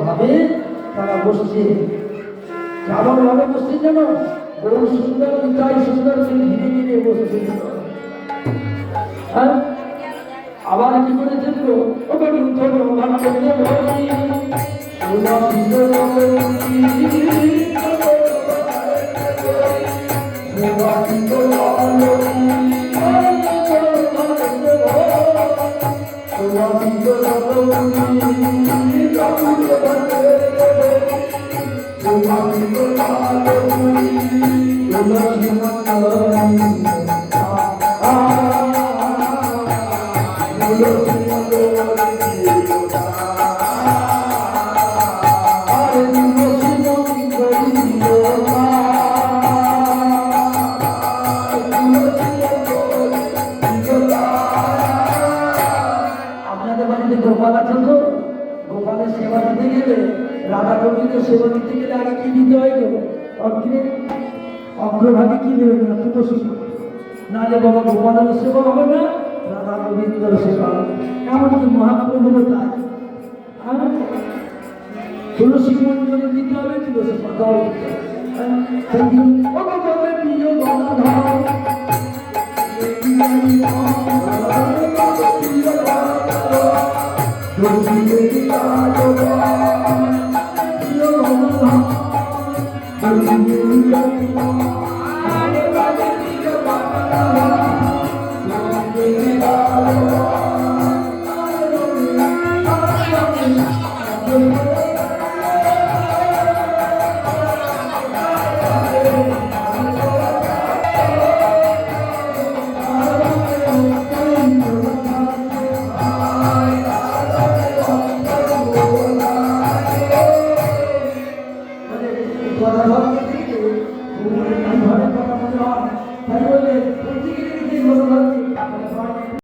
ভাবে তারা বসছে, কেমন ভাবে বসছে যেন বহু সুন্দর তাই সুন্দর ধীরে ধীরে বসছে। আবার কি করেছেন গো গোপালের সেবা দিতে গেলে, রাধা গোবিন্দের সেবা দিতে গেলে আগে কি দিতে হয় গো? অগ্রভাগে কি দেবে না তুলসী, নাহলে বাবা গোপালের সেবা হবে না, রাধা গোবিন্দের সেবা হবে। এমনকি মহাপ্রভুরও তাই, তুলসী মন্দিরে দিতে হবে, তুলসী পাতাও দিতে হবে।